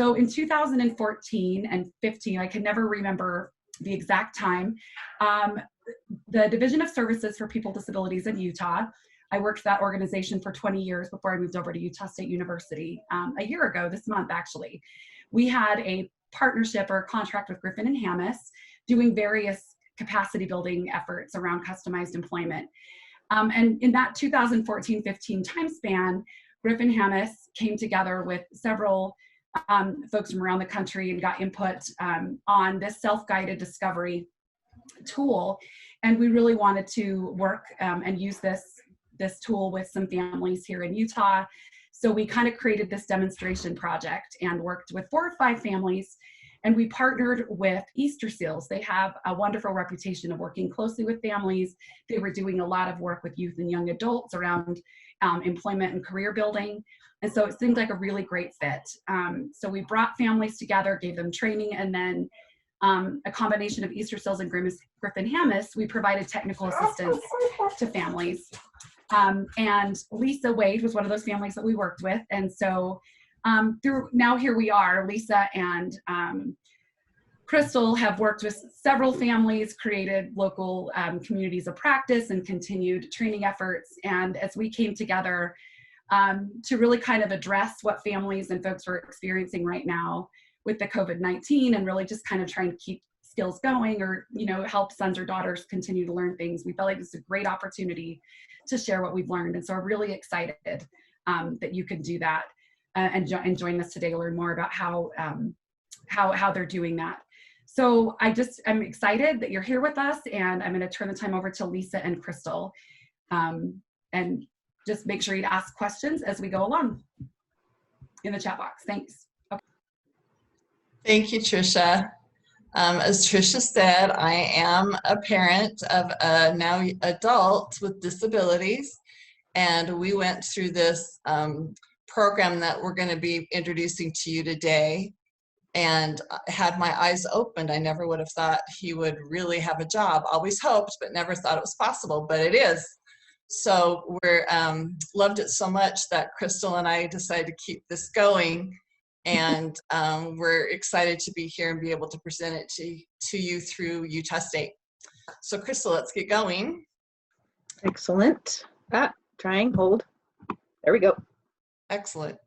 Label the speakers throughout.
Speaker 1: So in 2014 and 15, I can never remember the exact time, the Division of Services for People with Disabilities in Utah, I worked that organization for 20 years before I moved over to Utah State University a year ago, this month actually. We had a partnership or a contract with Griffin and Hammis doing various capacity building efforts around customized employment. And in that 2014-15 time span, Griffin Hammis came together with several folks from around the country and got input on this self-guided discovery tool. And we really wanted to work and use this tool with some families here in Utah. So we kind of created this demonstration project and worked with 4 or 5 families. And we partnered with Easterseals. They have a wonderful reputation of working closely with families. They were doing a lot of work with youth and young adults around employment and career building. And so it seemed like a really great fit. So we brought families together, gave them training, and then a combination of Easterseals and Griffin Hammis, we provided technical assistance to families. And Lisa Wade was one of those families that we worked with. And so now here we are, Lisa and Crystal have worked with several families, created local communities of practice and continued training efforts. And as we came together to really kind of address what families and folks were experiencing right now with the COVID-19 and really just kind of trying to keep skills going or, you know, help sons or daughters continue to learn things, we felt like this is a great opportunity to share what we've learned. And so we're really excited that you can do that and join us today to learn more about how they're doing that. So I'm excited that you're here with us, and I'm going to turn the time over to Lisa and Crystal, and just make sure you ask questions as we go along in the chat box. Thanks. Okay.
Speaker 2: Thank you, Tricia. As Tricia said, I am a parent of a now adult with disabilities, and we went through this program that we're going to be introducing to you today, and had my eyes opened. I never would have thought he would really have a job. Always hoped, but never thought it was possible, but it is. So we're loved it so much that Crystal and I decided to keep this going. And we're excited to be here and be able to present it to you through Utah State. So Crystal, let's get going.
Speaker 3: Excellent. Trying, hold. There we go.
Speaker 2: Excellent.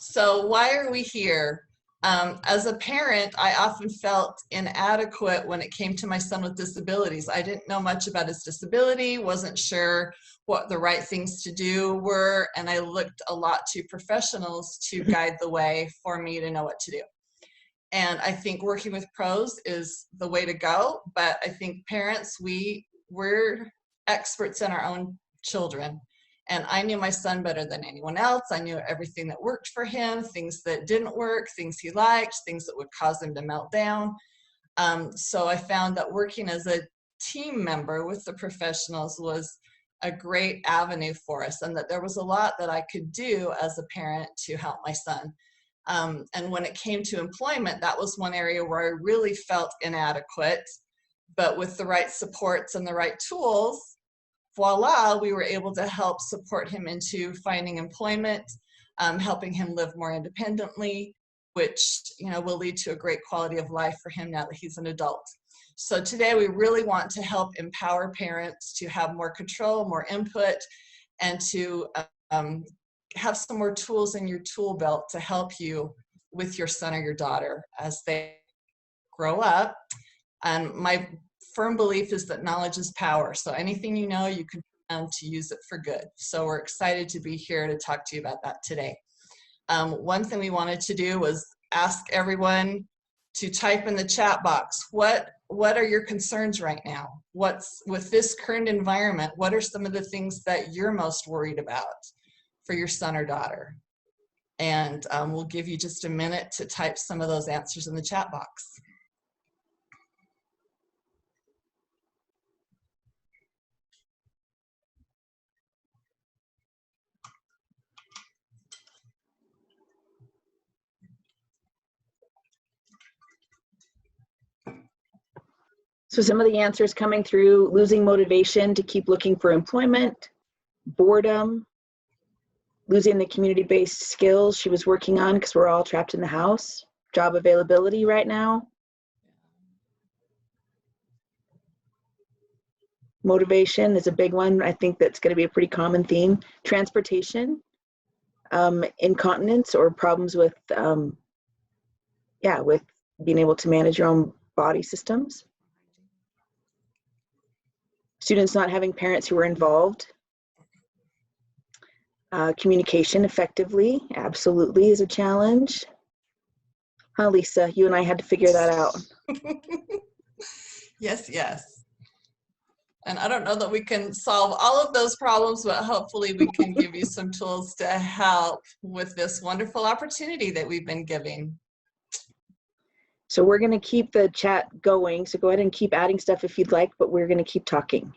Speaker 2: So why are we here? As a parent, I often felt inadequate when it came to my son with disabilities. I didn't know much about his disability, wasn't sure what the right things to do were, and I looked a lot to professionals to guide the way for me to know what to do. And I think working with pros is the way to go, but I think parents, we're experts in our own children. And I knew my son better than anyone else. I knew everything that worked for him, things that didn't work, things he liked, things that would cause him to melt down. So I found that working as a team member with the professionals was a great avenue for us, and that there was a lot that I could do as a parent to help my son. And when it came to employment, that was one area where I really felt inadequate, but with the right supports and the right tools, voila, we were able to help support him into finding employment, helping him live more independently, which, you know, will lead to a great quality of life for him now that he's an adult. So today we really want to help empower parents to have more control, more input, and to have some more tools in your tool belt to help you with your son or your daughter as they grow up. And my firm belief is that knowledge is power. So anything you know, you can to use it for good. So we're excited to be here to talk to you about that today. One thing we wanted to do was ask everyone to type in the chat box, what are your concerns right now? What's with this current environment? What are some of the things that you're most worried about for your son or daughter? And we'll give you just a minute to type some of those answers in the chat box.
Speaker 3: So some of the answers coming through: losing motivation to keep looking for employment, boredom, losing the community-based skills she was working on because we're all trapped in the house. Job availability right now. Motivation is a big one. I think that's going to be a pretty common theme. Transportation, incontinence or problems with, with being able to manage your own body systems. Students not having parents who are involved. Communication effectively, absolutely, is a challenge. Huh, Lisa? You and I had to figure that out.
Speaker 2: Yes, yes. And I don't know that we can solve all of those problems, but hopefully we can give you some tools to help with this wonderful opportunity that we've been giving.
Speaker 3: So we're going to keep the chat going. So go ahead and keep adding stuff if you'd like, but we're going to keep talking.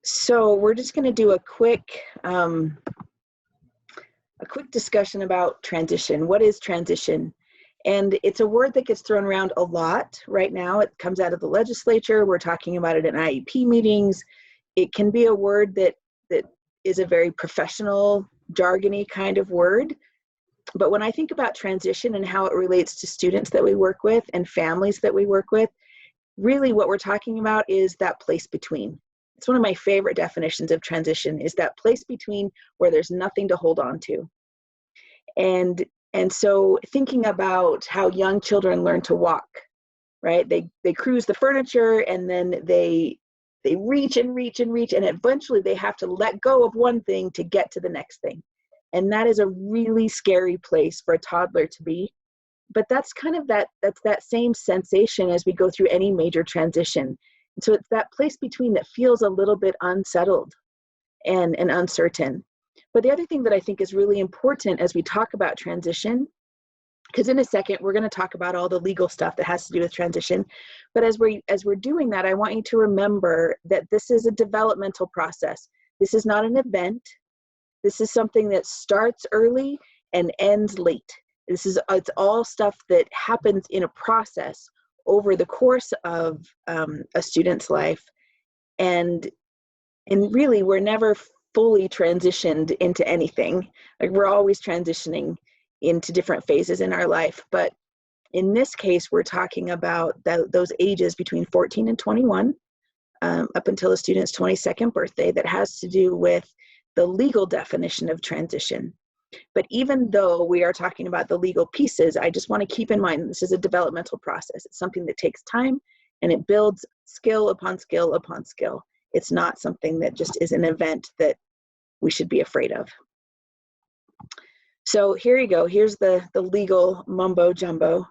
Speaker 3: So we're just going to do a quick discussion about transition. What is transition? And it's a word that gets thrown around a lot right now. It comes out of the legislature. We're talking about it in IEP meetings. It can be a word that is a very professional, jargony kind of word. But when I think about transition and how it relates to students that we work with and families that we work with, really what we're talking about is that place between. It's one of my favorite definitions of transition, is that place between where there's nothing to hold on to. And so thinking about how young children learn to walk, right? They cruise the furniture and then they reach and reach and reach, and eventually they have to let go of one thing to get to the next thing. And that is a really scary place for a toddler to be. But that's kind of that's that same sensation as we go through any major transition. And so it's that place between that feels a little bit unsettled and uncertain. But the other thing that I think is really important as we talk about transition, because in a second we're going to talk about all the legal stuff that has to do with transition, but as we're doing that, I want you to remember that this is a developmental process. This is not an event. This is something that starts early and ends late. It's all stuff that happens in a process over the course of a student's life, and really we're never fully transitioned into anything. Like, we're always transitioning into different phases in our life, but in this case we're talking about those ages between 14 and 21 up until a student's 22nd birthday, that has to do with the legal definition of transition. But even though we are talking about the legal pieces, I just want to keep in mind this is a developmental process. It's something that takes time, and it builds skill upon skill upon skill. It's not something that just is an event that we should be afraid of. So here you go. Here's the legal mumbo jumbo.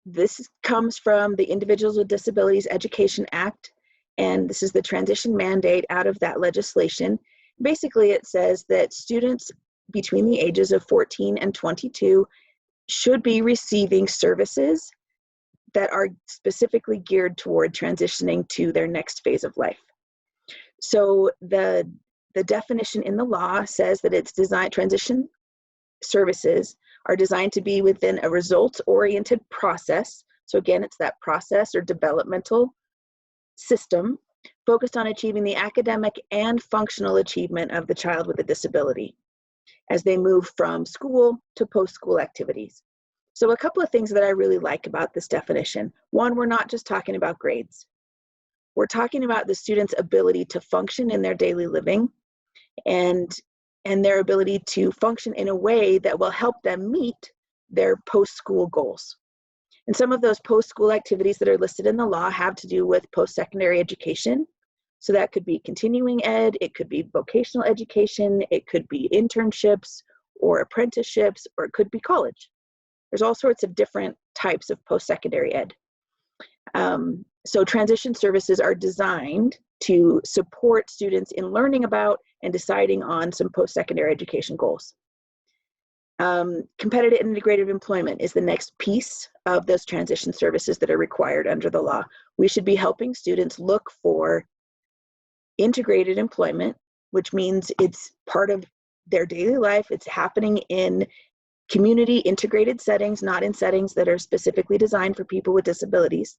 Speaker 3: This comes from the Individuals with Disabilities Education Act, and this is the transition mandate out of that legislation. Basically, it says that students between the ages of 14 and 22 should be receiving services that are specifically geared toward transitioning to their next phase of life. So the definition in the law says that it's designed, transition services are designed to be within a results-oriented process. So again, it's that process or developmental system focused on achieving the academic and functional achievement of the child with a disability as they move from school to post-school activities. So a couple of things that I really like about this definition. One, we're not just talking about grades. We're talking about the student's ability to function in their daily living and their ability to function in a way that will help them meet their post-school goals. And some of those post-school activities that are listed in the law have to do with post-secondary education. So that could be continuing ed, it could be vocational education, it could be internships or apprenticeships, or it could be college. There's all sorts of different types of post-secondary ed. So transition services are designed to support students in learning about and deciding on some post-secondary education goals. Competitive and integrated employment is the next piece of those transition services that are required under the law. We should be helping students look for integrated employment, which means it's part of their daily life. It's happening in community integrated settings, not in settings that are specifically designed for people with disabilities.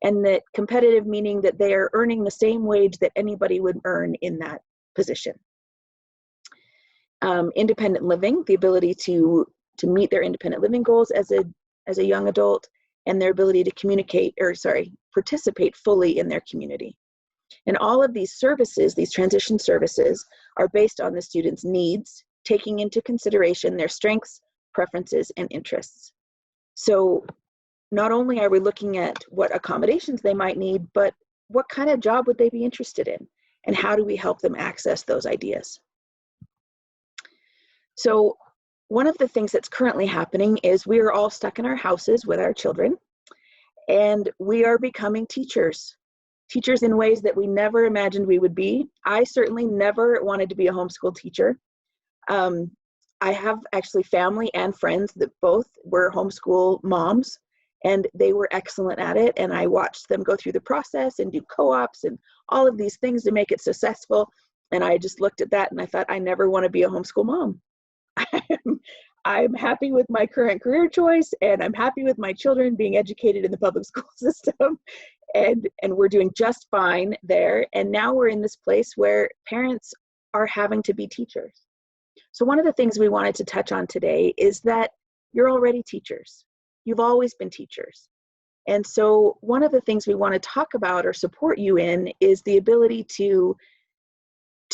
Speaker 3: And that competitive meaning that they are earning the same wage that anybody would earn in that position. Independent living, the ability to meet their independent living goals as a young adult, and their ability to participate fully in their community. And all of these services, these transition services, are based on the student's needs, taking into consideration their strengths, preferences, and interests. So not only are we looking at what accommodations they might need, but what kind of job would they be interested in? And how do we help them access those ideas? So one of the things that's currently happening is we are all stuck in our houses with our children, and we are becoming teachers in ways that we never imagined we would be. I certainly never wanted to be a homeschool teacher. I have actually family and friends that both were homeschool moms, and they were excellent at it. And I watched them go through the process and do co-ops and all of these things to make it successful. And I just looked at that and I thought, I never want to be a homeschool mom. I'm happy with my current career choice, and I'm happy with my children being educated in the public school system. And we're doing just fine there. And now we're in this place where parents are having to be teachers. So one of the things we wanted to touch on today is that you're already teachers. You've always been teachers. And so one of the things we want to talk about or support you in is the ability to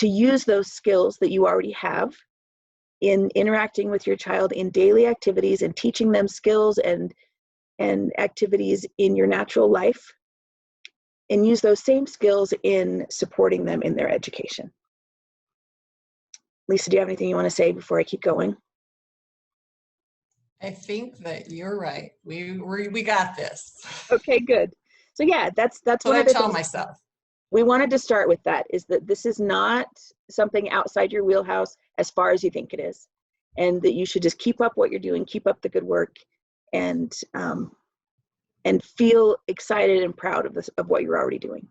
Speaker 3: use those skills that you already have in interacting with your child in daily activities and teaching them skills and activities in your natural life, and use those same skills in supporting them in their education. Lisa, do you have anything you want to say before I keep going?
Speaker 2: I think that you're right. We got this.
Speaker 3: Okay, good. So yeah, that's
Speaker 2: what
Speaker 3: one
Speaker 2: I
Speaker 3: of the
Speaker 2: tell
Speaker 3: things
Speaker 2: myself.
Speaker 3: We wanted to start with, that is that this is not something outside your wheelhouse as far as you think it is, and that you should just keep up what you're doing, keep up the good work, and feel excited and proud of what you're already doing.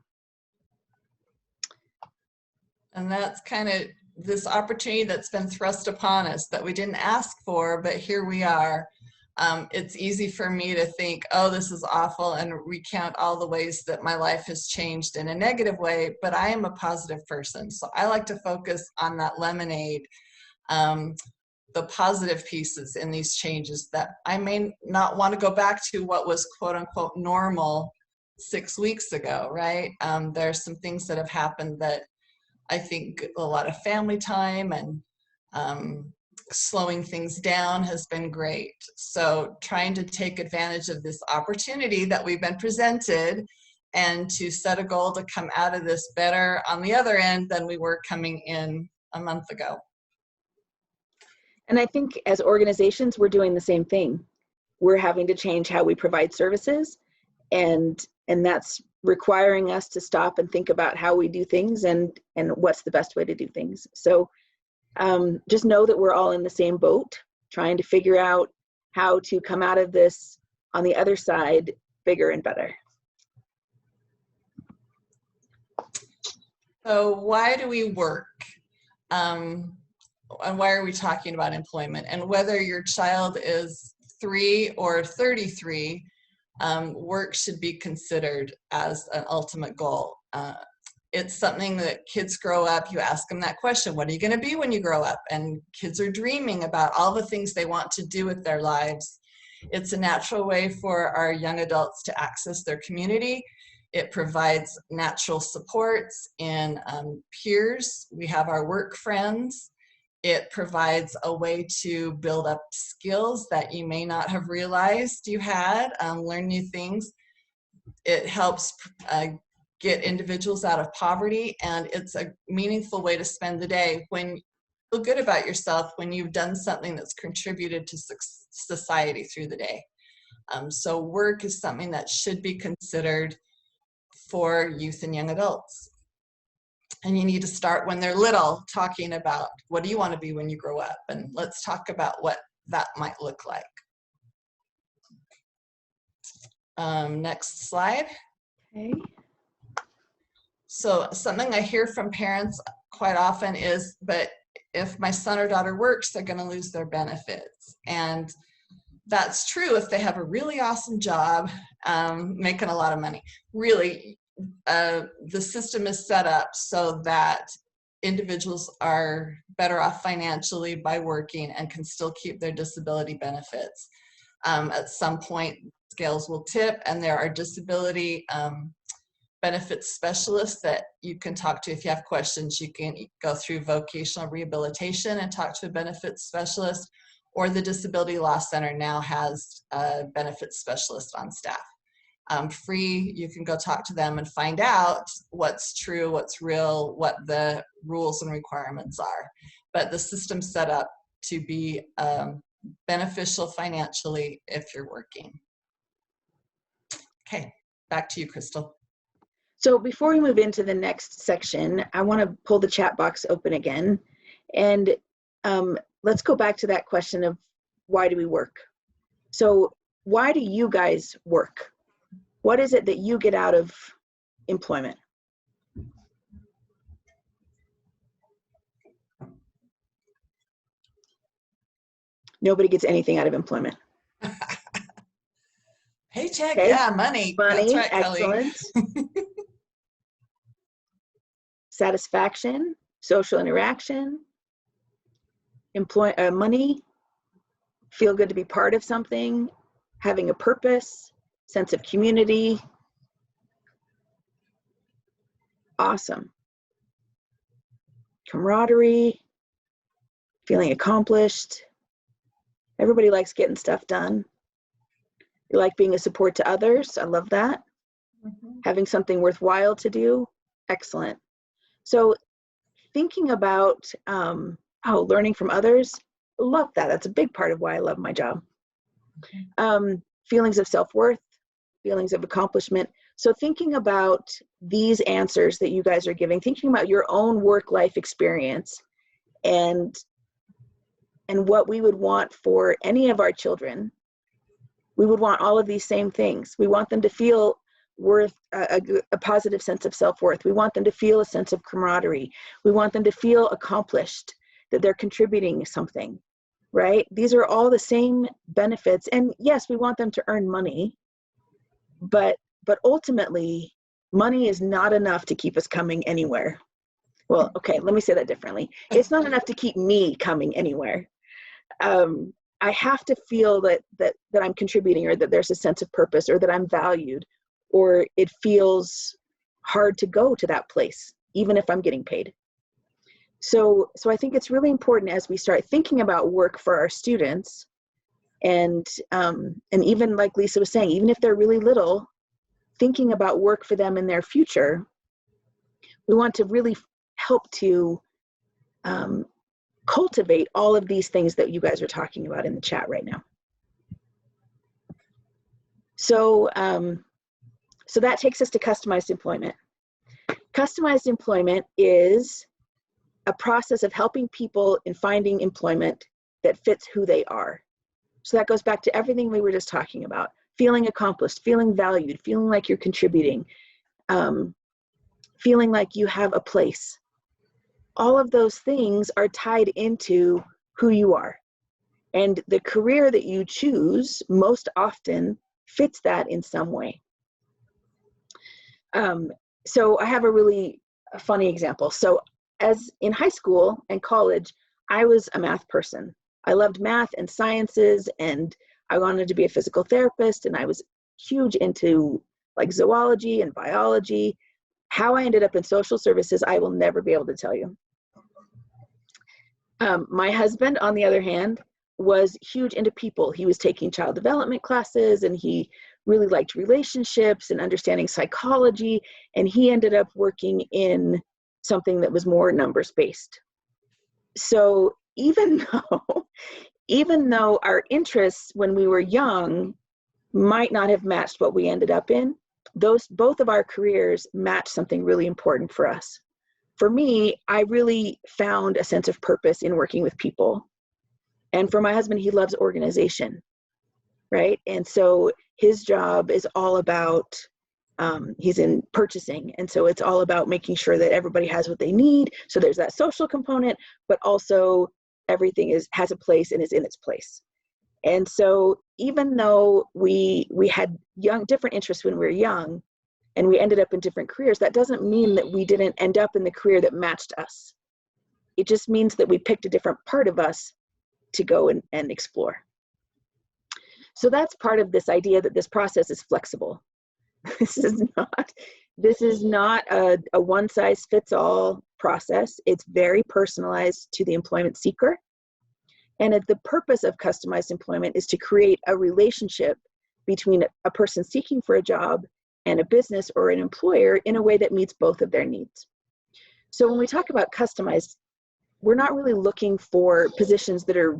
Speaker 2: And that's kind of this opportunity that's been thrust upon us that we didn't ask for, but here we are. It's easy for me to think, oh, this is awful, and recount all the ways that my life has changed in a negative way, but I am a positive person. So I like to focus on that lemonade, the positive pieces in these changes, that I may not want to go back to what was quote unquote normal 6 weeks ago, right? There are some things that have happened that I think a lot of family time and slowing things down has been great. So trying to take advantage of this opportunity that we've been presented, and to set a goal to come out of this better on the other end than we were coming in a month ago.
Speaker 3: And I think as organizations, we're doing the same thing. We're having to change how we provide services, and that's requiring us to stop and think about how we do things and what's the best way to do things. So just know that we're all in the same boat, trying to figure out how to come out of this on the other side bigger and better.
Speaker 2: So why do we work? And why are we talking about employment? And whether your child is 3 or 33, work should be considered as an ultimate goal. It's something that kids grow up, you ask them that question, what are you going to be when you grow up? And kids are dreaming about all the things they want to do with their lives. It's a natural way for our young adults to access their community. It provides natural supports in peers. We have our work friends. It provides a way to build up skills that you may not have realized you had, learn new things. It helps get individuals out of poverty, and it's a meaningful way to spend the day when you feel good about yourself, when you've done something that's contributed to society through the day. So work is something that should be considered for youth and young adults. And you need to start when they're little, talking about what do you want to be when you grow up, and let's talk about what that might look like. Next slide.
Speaker 3: Okay.
Speaker 2: So something I hear from parents quite often is, but if my son or daughter works, they're going to lose their benefits. And that's true if they have a really awesome job, making a lot of money. Really, the system is set up so that individuals are better off financially by working and can still keep their disability benefits. At some point, scales will tip, and there are disability benefits specialists that you can talk to if you have questions. You can go through vocational rehabilitation and talk to a benefits specialist, or the Disability Law Center now has a benefits specialist on staff. Free, you can go talk to them and find out what's true, what's real, what the rules and requirements are. But the system's set up to be beneficial financially if you're working. Okay, back to you, Crystal.
Speaker 3: So before we move into the next section, I want to pull the chat box open again. And let's go back to that question of why do we work? So why do you guys work? What is it that you get out of employment? Nobody gets anything out of employment.
Speaker 2: Paycheck,
Speaker 3: Okay.
Speaker 2: yeah, money.
Speaker 3: Money,
Speaker 2: That's right,
Speaker 3: excellent. Satisfaction, social interaction, money, feel good to be part of something, having a purpose, sense of community. Awesome. Camaraderie, feeling accomplished. Everybody likes getting stuff done. You like being a support to others. I love that. Having something worthwhile to do. Excellent. So thinking about learning from others, love that. That's a big part of why I love my job. Feelings of self-worth, feelings of accomplishment. So thinking about these answers that you guys are giving, thinking about your own work-life experience and what we would want for any of our children, we would want all of these same things. We want them to feel a positive sense of self-worth. We want them to feel a sense of camaraderie. We want them to feel accomplished, that they're contributing something, right? These are all the same benefits. And yes, we want them to earn money, but ultimately, money is not enough to keep us coming anywhere. Well, okay, let me say that differently. It's not enough to keep me coming anywhere. I have to feel that I'm contributing, or that there's a sense of purpose, or that I'm valued, or it feels hard to go to that place, even if I'm getting paid. So I think it's really important as we start thinking about work for our students, and even like Lisa was saying, even if they're really little, thinking about work for them in their future, we want to really help to cultivate all of these things that you guys are talking about in the chat right now. So that takes us to customized employment. Customized employment is a process of helping people in finding employment that fits who they are. So that goes back to everything we were just talking about: feeling accomplished, feeling valued, feeling like you're contributing, feeling like you have a place. All of those things are tied into who you are. And the career that you choose most often fits that in some way. So I have a really funny example. So as in high school and college, I was a math person. I loved math and sciences, and I wanted to be a physical therapist, and I was huge into like zoology and biology. How I ended up in social services, I will never be able to tell you. My husband, on the other hand, was huge into people. He was taking child development classes, and he really liked relationships and understanding psychology, and he ended up working in something that was more numbers-based. So even though our interests when we were young might not have matched what we ended up in, both of our careers matched something really important for us. For me, I really found a sense of purpose in working with people. And for my husband, he loves organization, right? And so his job is all about, he's in purchasing. And so it's all about making sure that everybody has what they need. So there's that social component, but also everything has a place and is in its place. And so even though we had different interests when we were young, and we ended up in different careers, that doesn't mean that we didn't end up in the career that matched us. It just means that we picked a different part of us to go and explore. So that's part of this idea that this process is flexible. This is not a one-size-fits-all process. It's very personalized to the employment seeker. And the purpose of customized employment is to create a relationship between a person seeking for a job and a business or an employer in a way that meets both of their needs. So when we talk about customized, we're not really looking for positions that are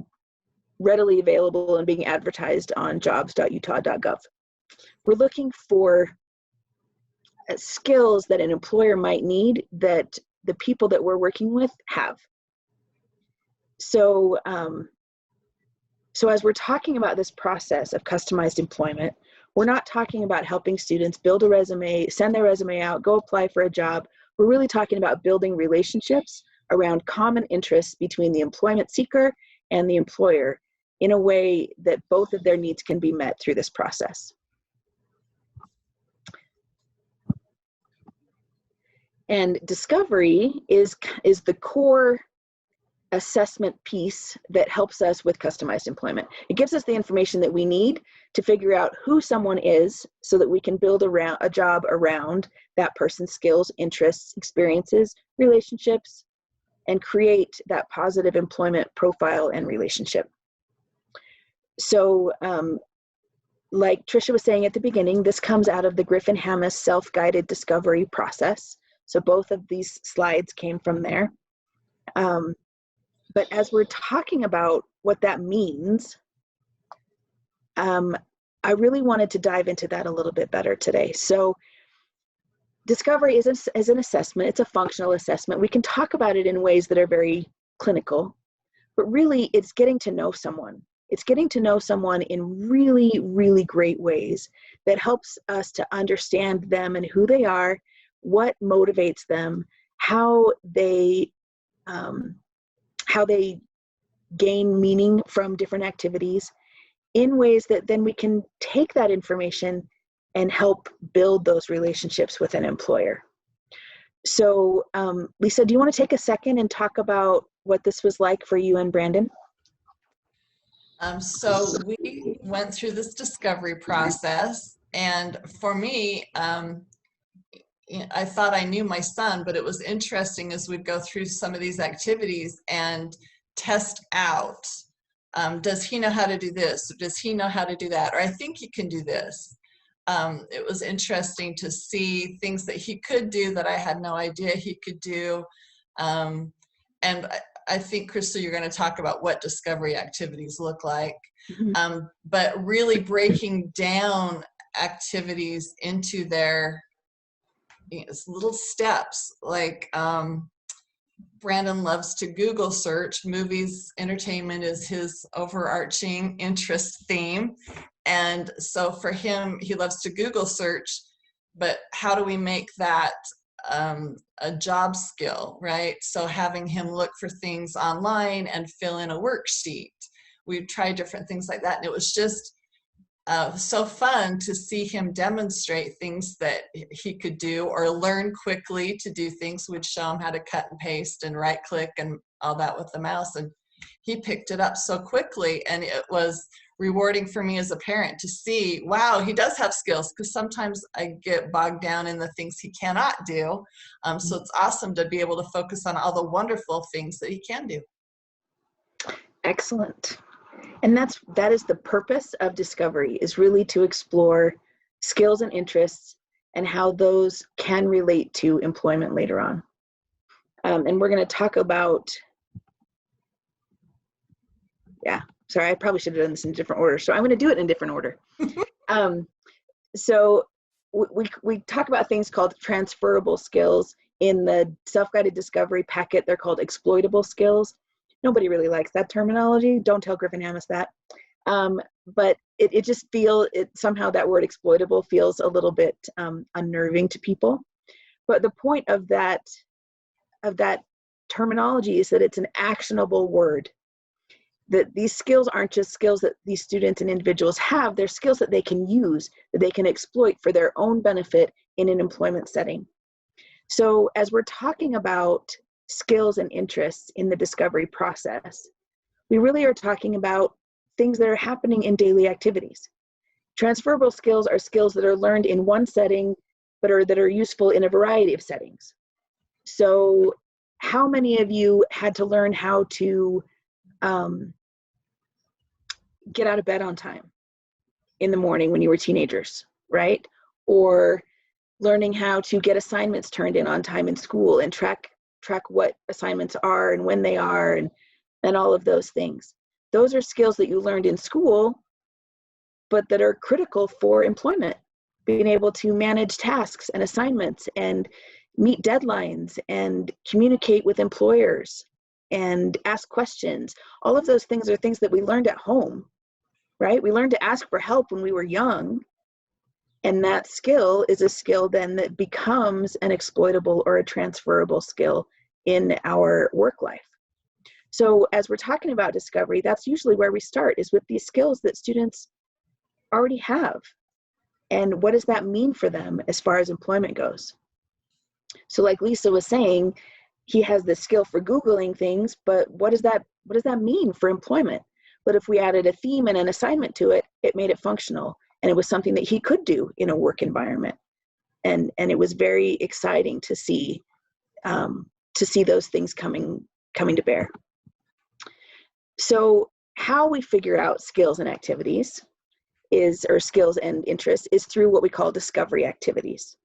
Speaker 3: readily available and being advertised on jobs.utah.gov. We're looking for skills that an employer might need that the people that we're working with have. So, as we're talking about this process of customized employment, we're not talking about helping students build a resume, send their resume out, go apply for a job. We're really talking about building relationships around common interests between the employment seeker and the employer in a way that both of their needs can be met through this process. And discovery is the core assessment piece that helps us with customized employment. It gives us the information that we need to figure out who someone is so that we can build a job around that person's skills, interests, experiences, relationships, and create that positive employment profile and relationship. So like Tricia was saying at the beginning, this comes out of the Griffin-Hammes self-guided discovery process. So both of these slides came from there. But as we're talking about what that means, I really wanted to dive into that a little bit better today. So discovery is an assessment. It's a functional assessment. We can talk about it in ways that are very clinical, but really it's getting to know someone. It's getting to know someone in really, really great ways that helps us to understand them and who they are, what motivates them, how they gain meaning from different activities in ways that then we can take that information and help build those relationships with an employer. So Lisa, do you want to take a second and talk about what this was like for you and Brandon?
Speaker 2: So we went through this discovery process, and for me, I thought I knew my son, but it was interesting as we'd go through some of these activities and test out, does he know how to do this? Does he know how to do that? Or I think he can do this. It was interesting to see things that he could do that I had no idea he could do. And I think, Crystal, you're going to talk about what discovery activities look like, but really breaking down activities into their little steps. Like Brandon loves to Google search. Movies, entertainment is his overarching interest theme. And so for him, he loves to Google search, but how do we make that a job skill, right? So having him look for things online and fill in a worksheet. We've tried different things like that. And it was just so fun to see him demonstrate things that he could do or learn quickly to do things. We'd show him how to cut and paste and right click and all that with the mouse. And he picked it up so quickly. And it was rewarding for me as a parent to see, wow, he does have skills, because sometimes I get bogged down in the things he cannot do. So it's awesome to be able to focus on all the wonderful things that he can do.
Speaker 3: Excellent. And that is the purpose of discovery, is really to explore skills and interests and how those can relate to employment later on. And we're going to talk about, sorry, I probably should have done this in a different order. So I'm going to do it in a different order. So we talk about things called transferable skills. In the self-guided discovery packet, they're called exploitable skills. Nobody really likes that terminology. Don't tell Griffin-Hammes that. But it just somehow that word exploitable feels a little bit unnerving to people. But the point of that terminology is that it's an actionable word. that these skills aren't just skills that these students and individuals have, they're skills that they can use, that they can exploit for their own benefit in an employment setting. So as we're talking about skills and interests in the discovery process, we really are talking about things that are happening in daily activities. Transferable skills are skills that are learned in one setting, but that are useful in a variety of settings. So how many of you had to learn how to get out of bed on time in the morning when you were teenagers, right? Or learning how to get assignments turned in on time in school and track what assignments are and when they are and all of those things. Those are skills that you learned in school, but that are critical for employment. Being able to manage tasks and assignments and meet deadlines and communicate with employers and ask questions. All of those things are things that we learned at home, right? We learned to ask for help when we were young. And that skill is a skill then that becomes an exploitable or a transferable skill in our work life. So as we're talking about discovery, that's usually where we start, is with these skills that students already have. And what does that mean for them as far as employment goes? So like Lisa was saying, he has the skill for Googling things, but what does that mean for employment? But if we added a theme and an assignment to it, it made it functional. And it was something that he could do in a work environment. And it was very exciting to see those things coming to bear. So how we figure out skills and activities or skills and interests is through what we call discovery activities.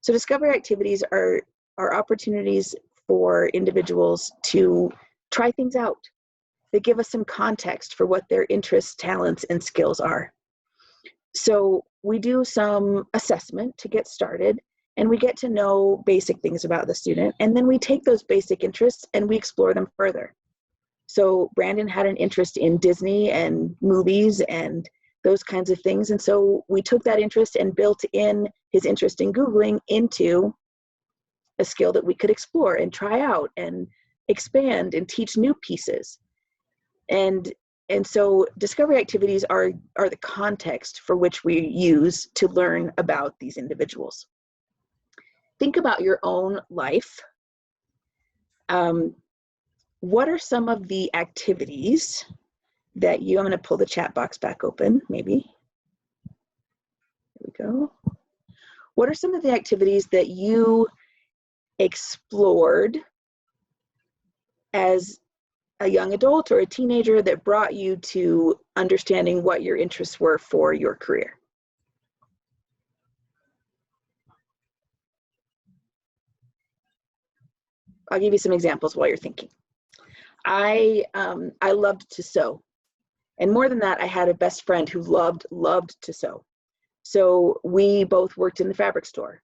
Speaker 3: So discovery activities are opportunities for individuals to try things out. They give us some context for what their interests, talents, and skills are. So we do some assessment to get started, and we get to know basic things about the student, and then we take those basic interests and we explore them further. So Brandon had an interest in Disney and movies and those kinds of things, and so we took that interest and built in his interest in Googling into a skill that we could explore and try out and expand and teach new pieces. And so discovery activities are the context for which we use to learn about these individuals. Think about your own life. What are some of the activities that I'm going to pull the chat box back open, maybe. There we go. What are some of the activities that you explored as a young adult or a teenager that brought you to understanding what your interests were for your career? I'll give you some examples while you're thinking. I loved to sew. And more than that, I had a best friend who loved to sew. So we both worked in the fabric store.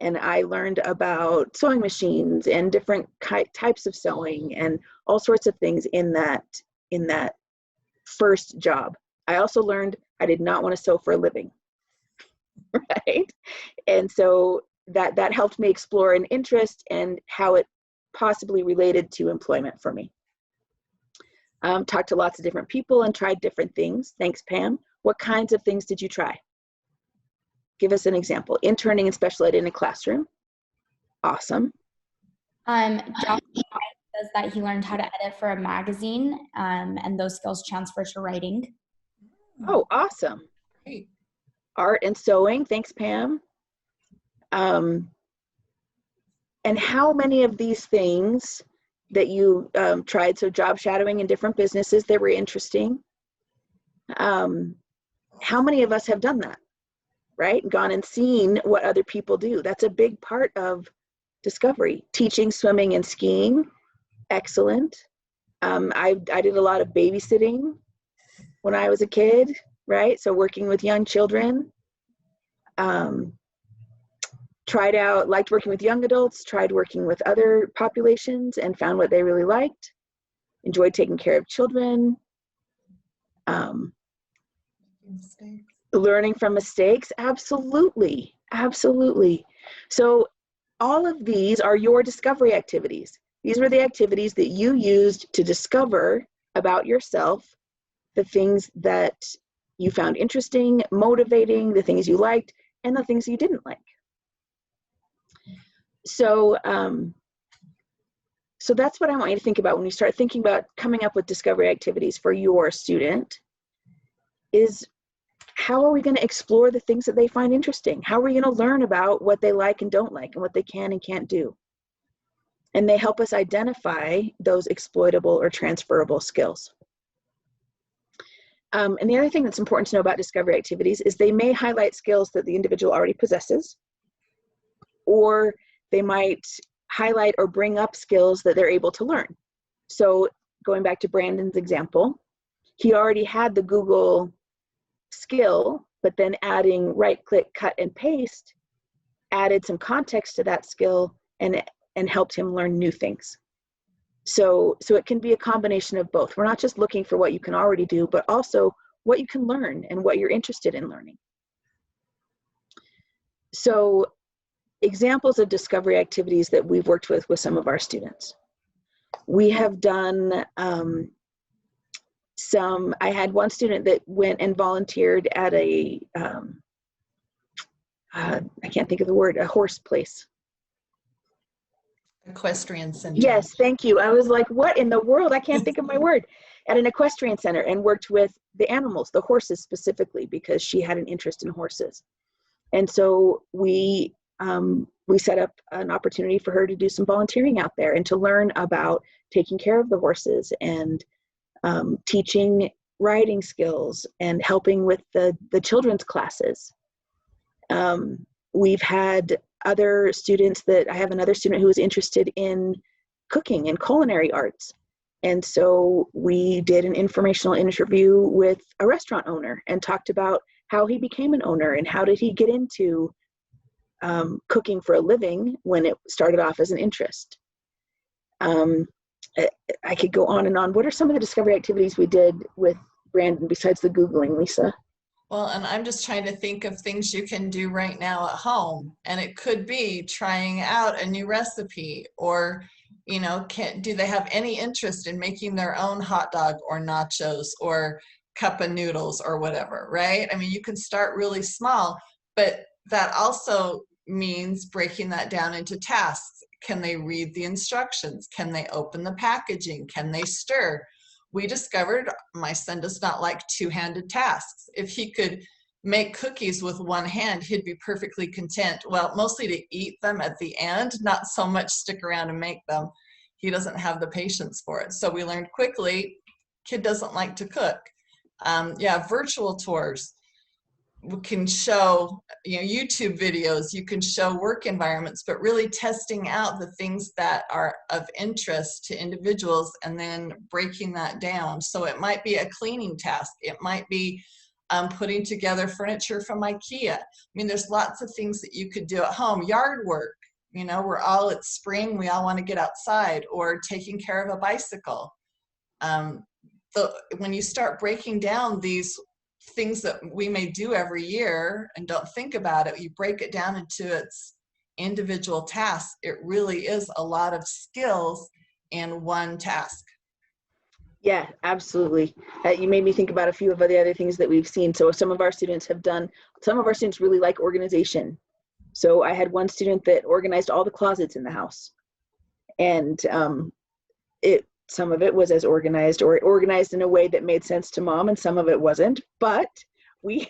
Speaker 3: And I learned about sewing machines and different types of sewing and all sorts of things in that first job. I also learned I did not want to sew for a living, right? And so that helped me explore an interest and how it possibly related to employment for me. Talked to lots of different people and tried different things. Thanks, Pam. What kinds of things did you try? Give us an example. Interning and special ed in a classroom. Awesome.
Speaker 4: Josh says that he learned how to edit for a magazine, and those skills transfer to writing.
Speaker 3: Oh, awesome.
Speaker 2: Great.
Speaker 3: Art and sewing. Thanks, Pam. And how many of these things that you tried, so job shadowing in different businesses that were interesting, how many of us have done that, right? Gone and seen what other people do. That's a big part of discovery. Teaching swimming and skiing, excellent. I did a lot of babysitting when I was a kid, right? So working with young children. Liked working with young adults, tried working with other populations and found what they really liked. Enjoyed taking care of children. Learning from mistakes, absolutely, absolutely. So all of these are your discovery activities. These were the activities that you used to discover about yourself, the things that you found interesting, motivating, the things you liked, and the things you didn't like. So, so that's what I want you to think about when you start thinking about coming up with discovery activities for your student, is how are we going to explore the things that they find interesting? How are we going to learn about what they like and don't like and what they can and can't do? And they help us identify those exploitable or transferable skills. And the other thing that's important to know about discovery activities is they may highlight skills that the individual already possesses, or they might highlight or bring up skills that they're able to learn. So going back to Brandon's example, he already had the Google skill, but then adding right click, cut and paste added some context to that skill and helped him learn new things. So it can be a combination of both. We're not just looking for what you can already do, but also what you can learn and what you're interested in learning. So examples of discovery activities that we've worked with some of our students. We have done I had one student that went and volunteered at a, I can't think of the word, a horse place.
Speaker 2: Equestrian center.
Speaker 3: Yes, thank you. I was like, what in the world? I can't think of my word. At an equestrian center, and worked with the animals, the horses specifically, because she had an interest in horses. And so we set up an opportunity for her to do some volunteering out there and to learn about taking care of the horses and teaching riding skills and helping with the children's classes. We've had other students I have another student who is interested in cooking and culinary arts. And so we did an informational interview with a restaurant owner and talked about how he became an owner and how did he get into cooking for a living when it started off as an interest. I could go on and on. What are some of the discovery activities we did with Brandon besides the Googling, Lisa?
Speaker 2: Well, and I'm just trying to think of things you can do right now at home. And it could be trying out a new recipe, or, you know, do they have any interest in making their own hot dog or nachos or cup of noodles or whatever, right? I mean, you can start really small, but that also means breaking that down into tasks. Can they read the instructions? Can they open the packaging? Can they stir? We discovered my son does not like two-handed tasks. If he could make cookies with one hand, he'd be perfectly content. Well, mostly to eat them at the end, not so much stick around and make them. He doesn't have the patience for it. So we learned quickly, kid doesn't like to cook. Yeah, virtual tours. We can show, you know, YouTube videos, you can show work environments, but really testing out the things that are of interest to individuals and then breaking that down. So it might be a cleaning task. It might be putting together furniture from IKEA. I mean, there's lots of things that you could do at home. Yard work, you know, it's spring, we all want to get outside, or taking care of a bicycle. When you start breaking down these things that we may do every year and don't think about it, you break it down into its individual tasks. It really is a lot of skills in one task.
Speaker 3: Yeah, absolutely. You made me think about a few of the other things that we've seen. So some of our students really like organization. So I had one student that organized all the closets in the house, and some of it was as organized or organized in a way that made sense to mom, and some of it wasn't. But we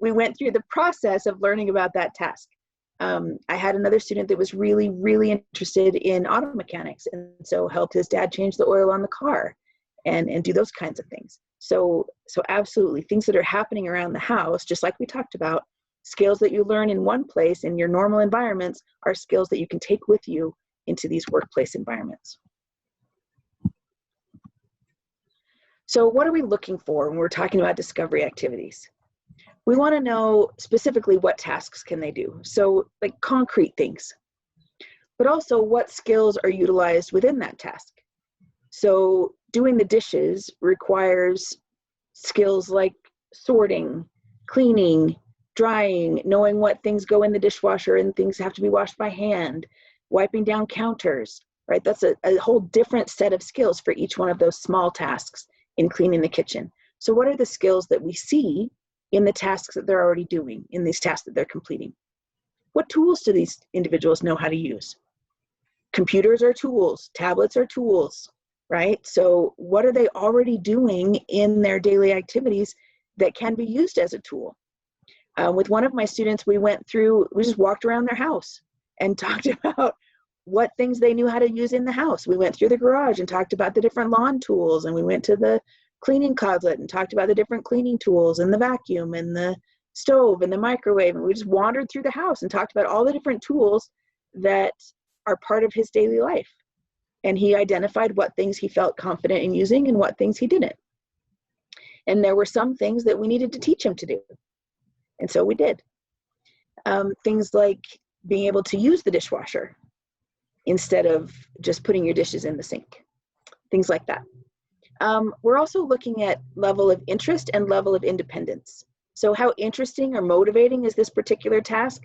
Speaker 3: went through the process of learning about that task. I had another student that was really, really interested in auto mechanics, and so helped his dad change the oil on the car and do those kinds of things. So absolutely, things that are happening around the house, just like we talked about, skills that you learn in one place in your normal environments are skills that you can take with you into these workplace environments. So what are we looking for when we're talking about discovery activities? We want to know specifically what tasks can they do. So like concrete things, but also what skills are utilized within that task. So doing the dishes requires skills like sorting, cleaning, drying, knowing what things go in the dishwasher and things have to be washed by hand, wiping down counters. right? That's a whole different set of skills for each one of those small tasks in cleaning the kitchen. So what are the skills that we see in the tasks that they're already doing, in these tasks that they're completing? What tools do these individuals know how to use? Computers are tools, tablets are tools, right? So what are they already doing in their daily activities that can be used as a tool? With one of my students, we just walked around their house and talked about what things they knew how to use in the house. We went through the garage and talked about the different lawn tools, and we went to the cleaning closet and talked about the different cleaning tools and the vacuum and the stove and the microwave. And we just wandered through the house and talked about all the different tools that are part of his daily life. And he identified what things he felt confident in using and what things he didn't. And there were some things that we needed to teach him to do. And so we did. Things like being able to use the dishwasher instead of just putting your dishes in the sink. Things like that. We're also looking at level of interest and level of independence. So how interesting or motivating is this particular task,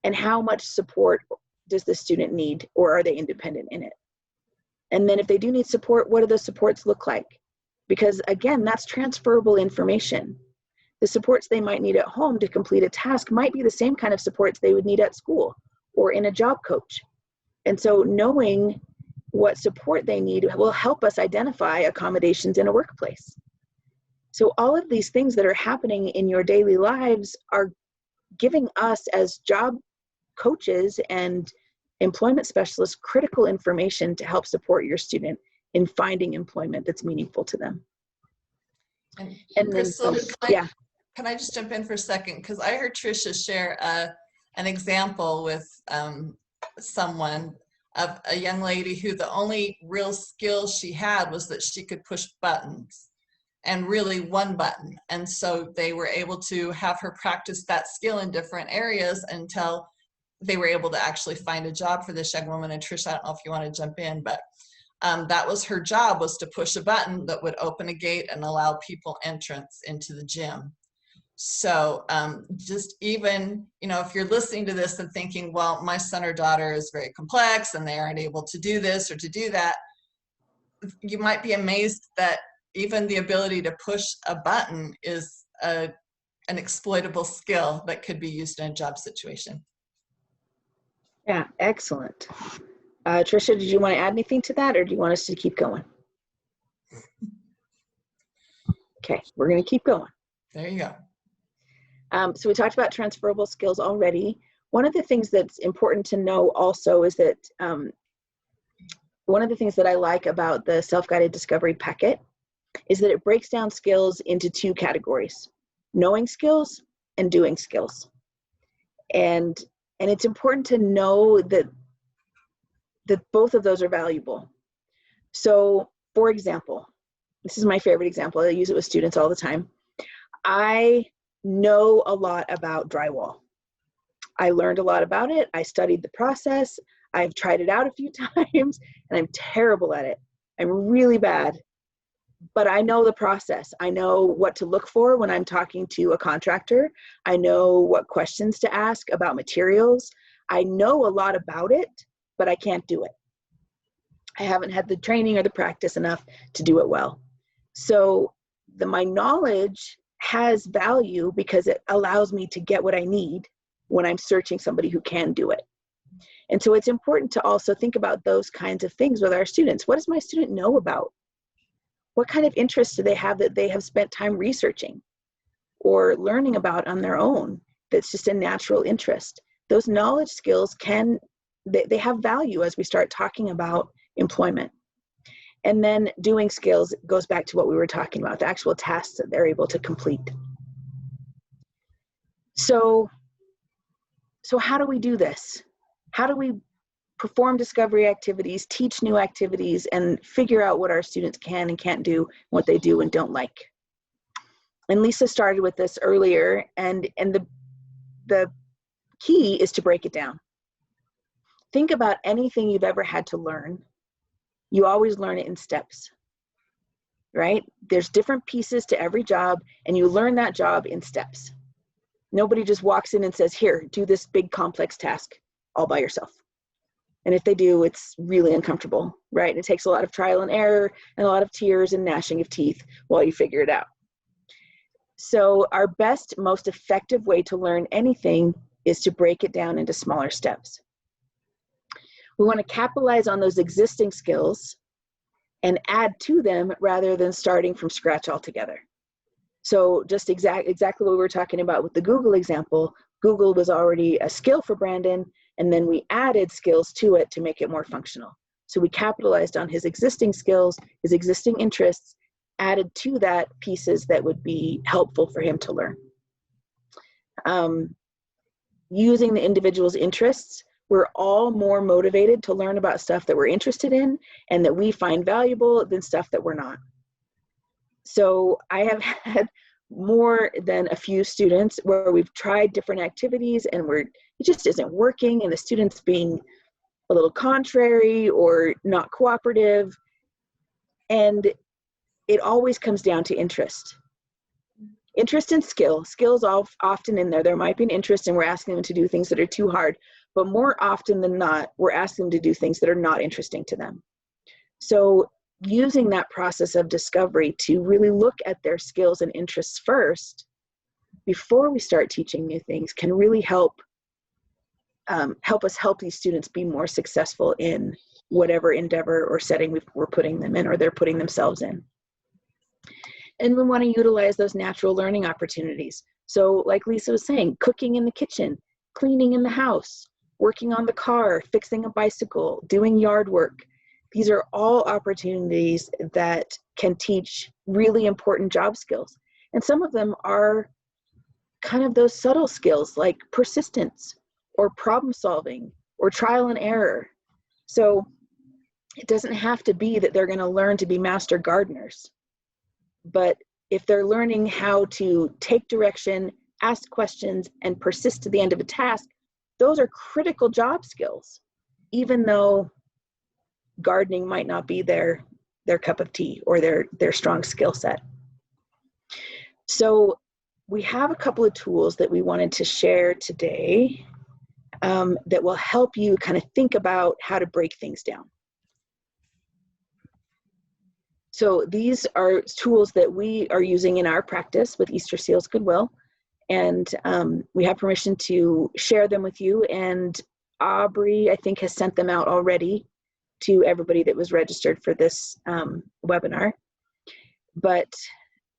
Speaker 3: and how much support does the student need, or are they independent in it? And then if they do need support, what do those supports look like? Because again, that's transferable information. The supports they might need at home to complete a task might be the same kind of supports they would need at school or in a job coach. And so knowing what support they need will help us identify accommodations in a workplace. So all of these things that are happening in your daily lives are giving us as job coaches and employment specialists critical information to help support your student in finding employment that's meaningful to them.
Speaker 2: And
Speaker 3: then,
Speaker 2: Crystal,
Speaker 3: yeah.
Speaker 2: Can I just jump in for a second? Because I heard Tricia share an example with someone of a young lady who the only real skill she had was that she could push buttons, and really one button. And so they were able to have her practice that skill in different areas until they were able to actually find a job for this young woman. And Tricia, I don't know if you want to jump in, but that was her job, was to push a button that would open a gate and allow people entrance into the gym. So just even, if you're listening to this and thinking, well, my son or daughter is very complex and they aren't able to do this or to do that, you might be amazed that even the ability to push a button is an exploitable skill that could be used in a job situation.
Speaker 3: Yeah, excellent. Tricia, did you want to add anything to that, or do you want us to keep going? Okay, we're going to keep going.
Speaker 2: There you go.
Speaker 3: So we talked about transferable skills already. One of the things that's important to know also is that one of the things that I like about the self-guided discovery packet is that it breaks down skills into two categories: knowing skills and doing skills. And it's important to know that both of those are valuable. So for example, this is my favorite example. I use it with students all the time. I know a lot about drywall. I learned a lot about it. I studied the process. I've tried it out a few times, and I'm terrible at it. I'm really bad, but I know the process. I know what to look for when I'm talking to a contractor. I know what questions to ask about materials. I know a lot about it, but I can't do it. I haven't had the training or the practice enough to do it well. So my knowledge has value because it allows me to get what I need when I'm searching somebody who can do it. And so it's important to also think about those kinds of things with our students. What does my student know about? What kind of interests do they have that they have spent time researching or learning about on their own that's just a natural interest? Those knowledge skills they have value as we start talking about employment. And then doing skills goes back to what we were talking about, the actual tasks that they're able to complete. So how do we do this? How do we perform discovery activities, teach new activities, and figure out what our students can and can't do, what they do and don't like? And Lisa started with this earlier, and the key is to break it down. Think about anything you've ever had to learn. You always learn it in steps, right? There's different pieces to every job, and you learn that job in steps. Nobody just walks in and says, here, do this big complex task all by yourself. And if they do, it's really uncomfortable, right? And it takes a lot of trial and error and a lot of tears and gnashing of teeth while you figure it out. So our best, most effective way to learn anything is to break it down into smaller steps. We want to capitalize on those existing skills and add to them rather than starting from scratch altogether. So just exactly what we were talking about with the Google example, Google was already a skill for Brandon, and then we added skills to it to make it more functional. So we capitalized on his existing skills, his existing interests, added to that pieces that would be helpful for him to learn. Using the individual's interests, we're all more motivated to learn about stuff that we're interested in and that we find valuable than stuff that we're not. So I have had more than a few students where we've tried different activities and it just isn't working, and the student's being a little contrary or not cooperative. And it always comes down to interest. Interest and skill. Skill's often in there. There might be an interest and we're asking them to do things that are too hard, but more often than not, we're asking them to do things that are not interesting to them. So using that process of discovery to really look at their skills and interests first before we start teaching new things can really help us help these students be more successful in whatever endeavor or setting we're putting them in or they're putting themselves in. And we want to utilize those natural learning opportunities. So like Lisa was saying, cooking in the kitchen, cleaning in the house, working on the car, fixing a bicycle, doing yard work. These are all opportunities that can teach really important job skills. And some of them are kind of those subtle skills like persistence or problem solving or trial and error. So it doesn't have to be that they're going to learn to be master gardeners. But if they're learning how to take direction, ask questions, and persist to the end of a task, those are critical job skills, even though gardening might not be their cup of tea or their strong skill set. So we have a couple of tools that we wanted to share today that will help you kind of think about how to break things down. So these are tools that we are using in our practice with Easterseals-Goodwill, and we have permission to share them with you. And Aubrey, I think, has sent them out already to everybody that was registered for this webinar. But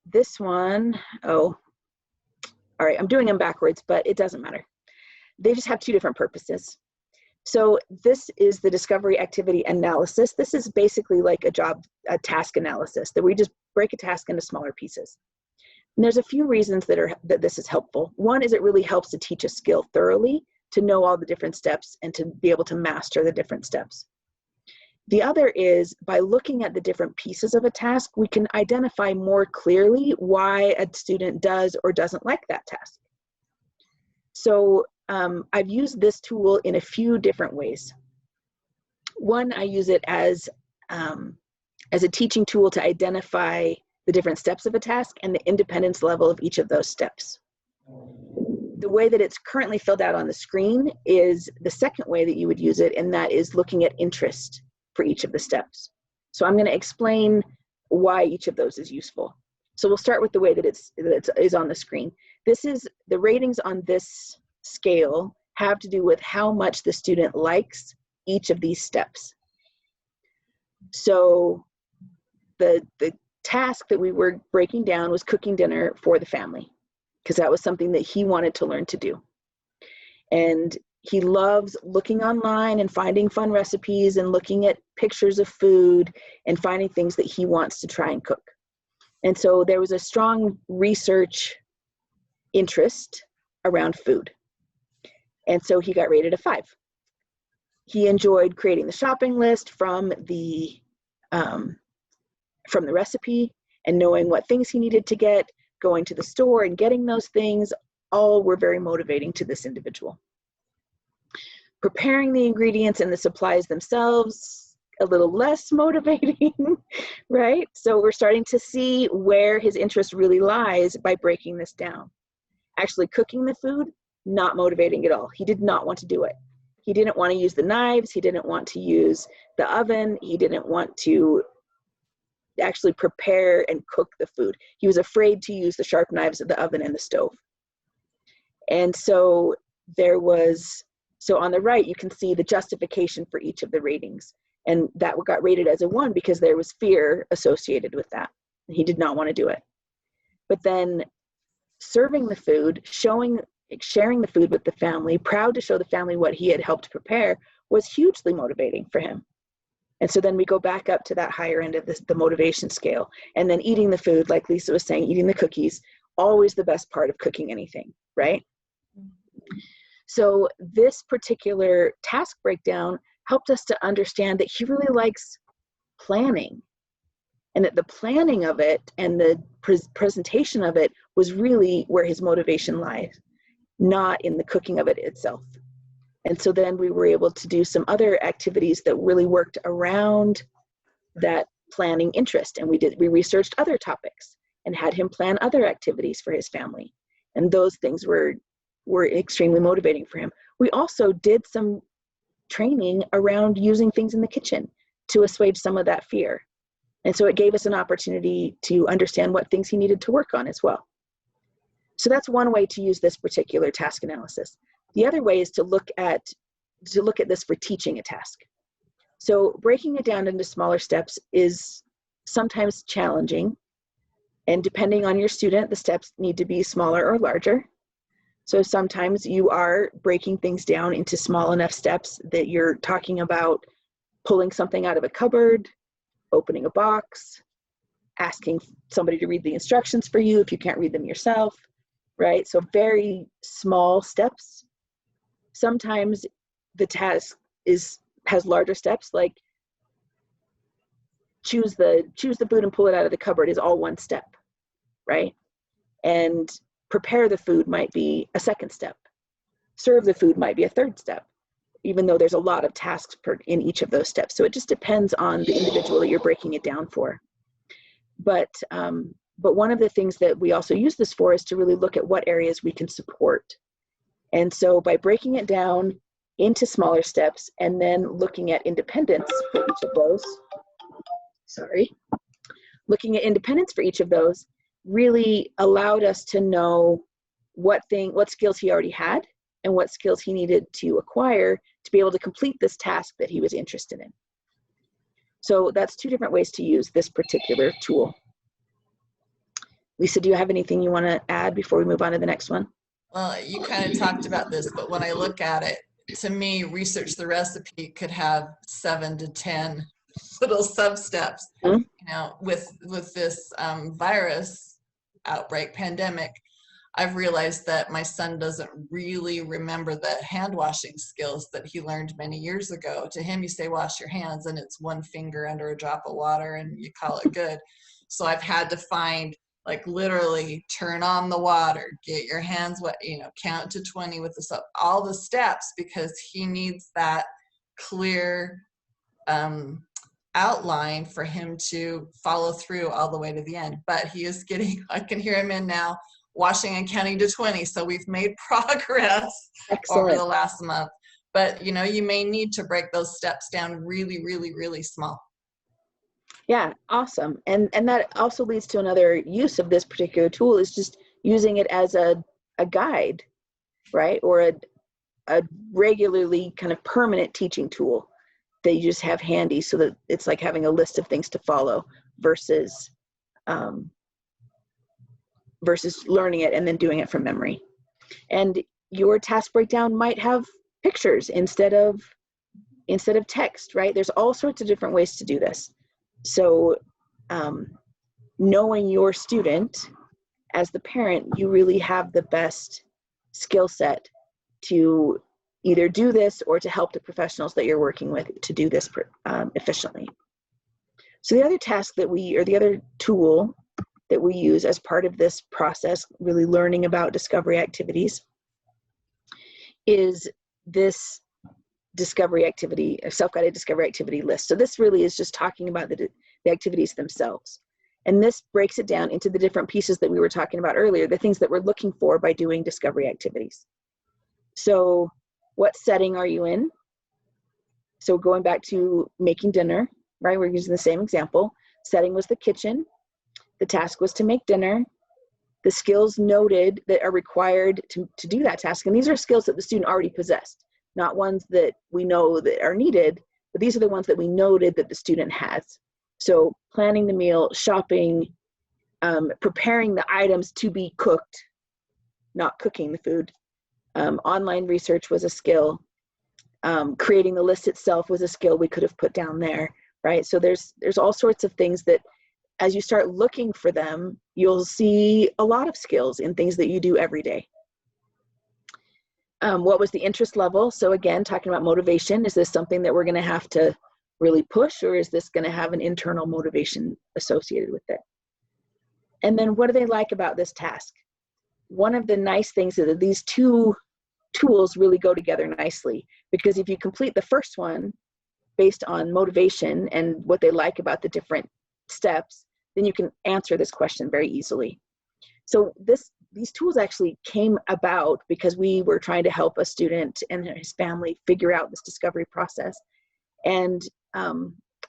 Speaker 3: this one, all right, I'm doing them backwards, but it doesn't matter. They just have two different purposes. So this is the discovery activity analysis. This is basically like a task analysis, that we just break a task into smaller pieces. And there's a few reasons that this is helpful. One is it really helps to teach a skill thoroughly, to know all the different steps and to be able to master the different steps. The other is by looking at the different pieces of a task, we can identify more clearly why a student does or doesn't like that task. So I've used this tool in a few different ways. One, I use it as a teaching tool to identify the different steps of a task and the independence level of each of those steps. The way that it's currently filled out on the screen is the second way that you would use it, and that is looking at interest for each of the steps. So I'm going to explain why each of those is useful. So we'll start with the way that it is on the screen. This is the ratings on this scale have to do with how much the student likes each of these steps. So the task that we were breaking down was cooking dinner for the family, because that was something that he wanted to learn to do. And he loves looking online and finding fun recipes and looking at pictures of food and finding things that he wants to try and cook. And so there was a strong research interest around food. And so he got rated a 5. He enjoyed creating the shopping list from the recipe and knowing what things he needed to get, going to the store and getting those things, all were very motivating to this individual. Preparing the ingredients and the supplies themselves, a little less motivating, right? So we're starting to see where his interest really lies by breaking this down. Actually cooking the food, not motivating at all. He did not want to do it. He didn't want to use the knives. He didn't want to use the oven. He didn't want to actually prepare and cook the food. He was afraid to use the sharp knives of the oven and the stove. And so so on the right, you can see the justification for each of the ratings. And that got rated as a 1 because there was fear associated with that. He did not want to do it. But then serving the food, sharing the food with the family, proud to show the family what he had helped prepare, was hugely motivating for him. And so then we go back up to that higher end of the motivation scale. And then eating the food, like Lisa was saying, eating the cookies, always the best part of cooking anything, right? So this particular task breakdown helped us to understand that he really likes planning, and that the planning of it and the presentation of it was really where his motivation lies, not in the cooking of it itself. And so then we were able to do some other activities that really worked around that planning interest. And we researched other topics and had him plan other activities for his family. And those things were extremely motivating for him. We also did some training around using things in the kitchen to assuage some of that fear. And so it gave us an opportunity to understand what things he needed to work on as well. So that's one way to use this particular task analysis. The other way is to look at this for teaching a task. So breaking it down into smaller steps is sometimes challenging. And depending on your student, the steps need to be smaller or larger. So sometimes you are breaking things down into small enough steps that you're talking about pulling something out of a cupboard, opening a box, asking somebody to read the instructions for you if you can't read them yourself, right? So very small steps. Sometimes the task has larger steps, like choose the food and pull it out of the cupboard is all one step, right? And prepare the food might be a second step. Serve the food might be a third step, even though there's a lot of tasks in each of those steps. So it just depends on the individual that you're breaking it down for. But one of the things that we also use this for is to really look at what areas we can support. And so by breaking it down into smaller steps and then looking at independence for each of those, looking at independence for each of those really allowed us to know what skills he already had and what skills he needed to acquire to be able to complete this task that he was interested in. So that's 2 different ways to use this particular tool. Lisa, do you have anything you want to add before we move on to the next one?
Speaker 2: Well, you kind of talked about this, but when I look at it, to me, research the recipe could have 7 to 10 little sub-steps.
Speaker 3: Mm-hmm.
Speaker 2: You know, with this virus outbreak pandemic, I've realized that my son doesn't really remember the hand washing skills that he learned many years ago. To him, you say wash your hands and it's 1 finger under a drop of water and you call it good. So I've had to find, like, literally turn on the water, get your hands wet, count to 20 with the soap, all the steps, because he needs that clear outline for him to follow through all the way to the end. But he is I can hear him in now, washing and counting to 20. So we've made progress over the last month. But, you may need to break those steps down really, really, really small.
Speaker 3: Yeah, awesome. And that also leads to another use of this particular tool, is just using it as a guide, right? Or a regularly kind of permanent teaching tool that you just have handy, so that it's like having a list of things to follow versus learning it and then doing it from memory. And your task breakdown might have pictures instead of text, right? There's all sorts of different ways to do this. So knowing your student as the parent, you really have the best skill set to either do this or to help the professionals that you're working with to do this efficiently. So the other task the other tool that we use as part of this process, really learning about discovery activities, is this discovery activity, a self-guided discovery activity list. So this really is just talking about the activities themselves. And this breaks it down into the different pieces that we were talking about earlier, the things that we're looking for by doing discovery activities. So What setting are you in? So going back to making dinner, right? We're using the same example. Setting was the kitchen. The task was to make dinner. The skills noted that are required to do that task. And these are skills that the student already possessed, not ones that we know that are needed, but these are the ones that we noted that the student has. So planning the meal, shopping, preparing the items to be cooked, not cooking the food. Online research was a skill. Creating the list itself was a skill we could have put down there, right? So there's all sorts of things that as you start looking for them, you'll see a lot of skills in things that you do every day. What was the interest level? So again, talking about motivation, is this something that we're gonna have to really push, or is this gonna have an internal motivation associated with it? And then what do they like about this task? One of the nice things is that these two tools really go together nicely, because if you complete the first one based on motivation and what they like about the different steps, then you can answer this question very easily. So these tools actually came about because we were trying to help a student and his family figure out this discovery process. And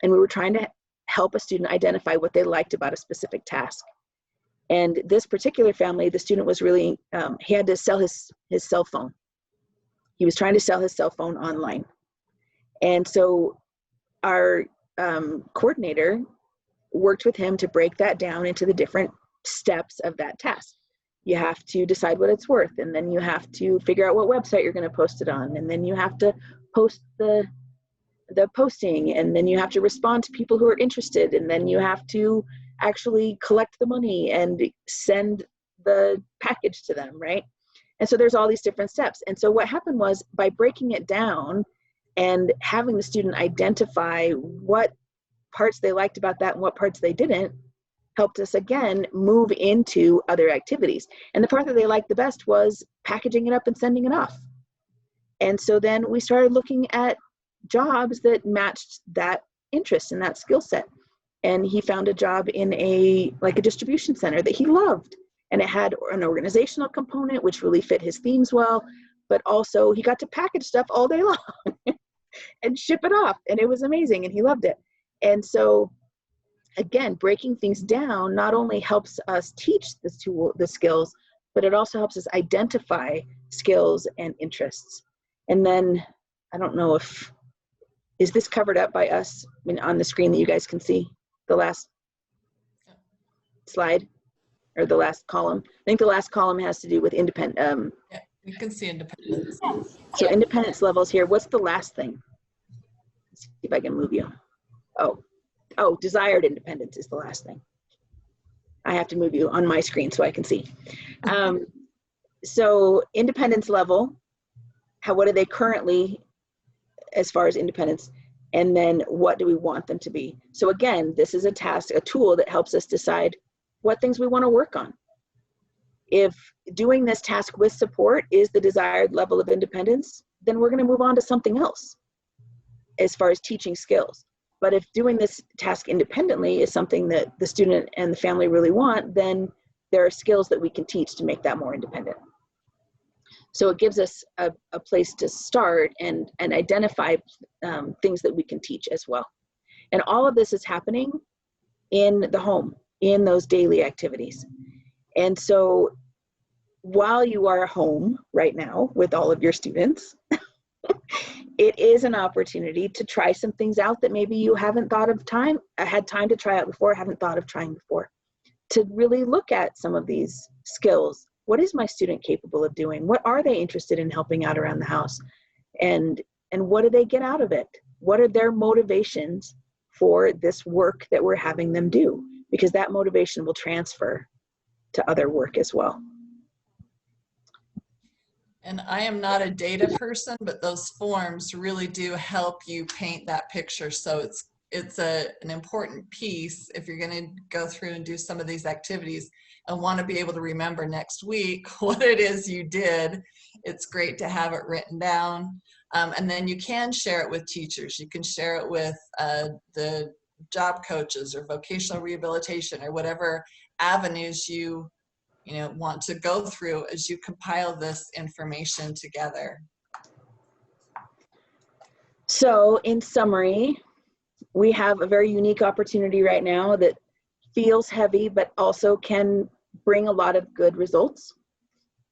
Speaker 3: we were trying to help a student identify what they liked about a specific task. And this particular family, the student was really, he had to sell his cell phone. He was trying to sell his cell phone online. And so our coordinator worked with him to break that down into the different steps of that task. You have to decide what it's worth, and then you have to figure out what website you're going to post it on, and then you have to post the posting, and then you have to respond to people who are interested, and then you have to actually collect the money and send the package to them, right? And so there's all these different steps. And so what happened was, by breaking it down and having the student identify what parts they liked about that and what parts they didn't, helped us again move into other activities. And the part that they liked the best was packaging it up and sending it off. And so then we started looking at jobs that matched that interest and that skill set. And he found a job in a distribution center that he loved. And it had an organizational component, which really fit his themes well, but also he got to package stuff all day long and ship it off. And it was amazing, and he loved it. And so again, breaking things down not only helps us teach the skills, but it also helps us identify skills and interests. And then, I don't know is this covered up by us on the screen that you guys can see? The last slide, or the last column? I think the last column has to do with independent.
Speaker 2: Yeah, you can see independence.
Speaker 3: So independence levels here. What's the last thing? Let's see if I can move you. Oh, desired independence is the last thing. I have to move you on my screen so I can see. So independence level, what are they currently as far as independence? And then what do we want them to be? So again, this is a tool that helps us decide what things we want to work on. If doing this task with support is the desired level of independence, then we're going to move on to something else as far as teaching skills. But if doing this task independently is something that the student and the family really want, then there are skills that we can teach to make that more independent. So it gives us a place to start and identify things that we can teach as well. And all of this is happening in the home, in those daily activities. And so while you are home right now with all of your students, it is an opportunity to try some things out that maybe you haven't had time to try out before, haven't thought of trying before, to really look at some of these skills. What is my student capable of doing? What are they interested in helping out around the house? And what do they get out of it? What are their motivations for this work that we're having them do? Because that motivation will transfer to other work as well.
Speaker 2: And I am not a data person, but those forms really do help you paint that picture. So it's an important piece if you're going to go through and do some of these activities and want to be able to remember next week what it is you did. It's great to have it written down. And then you can share it with teachers. You can share it with the job coaches or vocational rehabilitation or whatever avenues you want to go through as you compile this information together.
Speaker 3: So in summary, we have a very unique opportunity right now that feels heavy, but also can bring a lot of good results.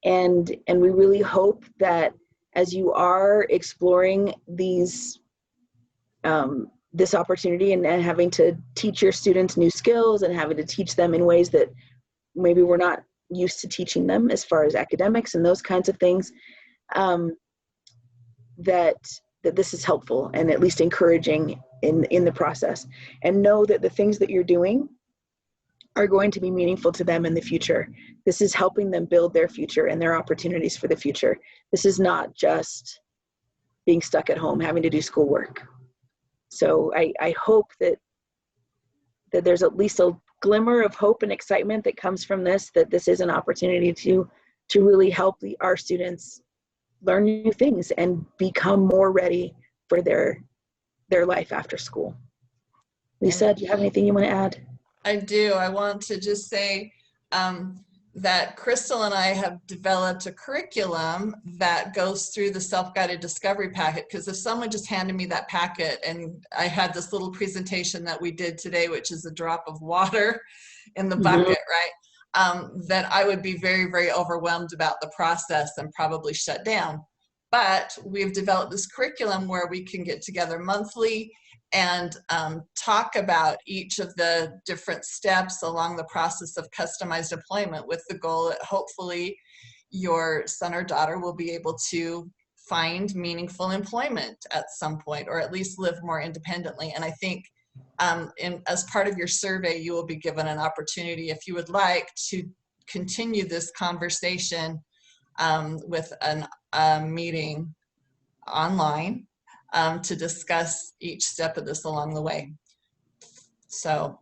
Speaker 3: And we really hope that as you are exploring these, this opportunity and having to teach your students new skills and having to teach them in ways that maybe we're not used to teaching them as far as academics and those kinds of things, that this is helpful and at least encouraging in the process. And know that the things that you're doing are going to be meaningful to them in the future. This is helping them build their future and their opportunities for the future. This is not just being stuck at home having to do schoolwork. So I hope that there's at least a glimmer of hope and excitement that comes from this, that this is an opportunity to really help our students learn new things and become more ready for their life after school. Lisa, do you have anything you want to add?
Speaker 2: I do. I want to just say that Crystal and I have developed a curriculum that goes through the self-guided discovery packet, because if someone just handed me that packet and I had this little presentation that we did today, which is a drop of water in the bucket, right, that I would be very, very overwhelmed about the process and probably shut down. But we've developed this curriculum where we can get together monthly and talk about each of the different steps along the process of customized employment, with the goal that hopefully your son or daughter will be able to find meaningful employment at some point, or at least live more independently. And I think as part of your survey, you will be given an opportunity, if you would like, to continue this conversation with a meeting online to discuss each step of this along the way. So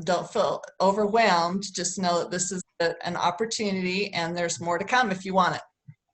Speaker 2: don't feel overwhelmed. Just know that this is an opportunity and there's more to come if you want it.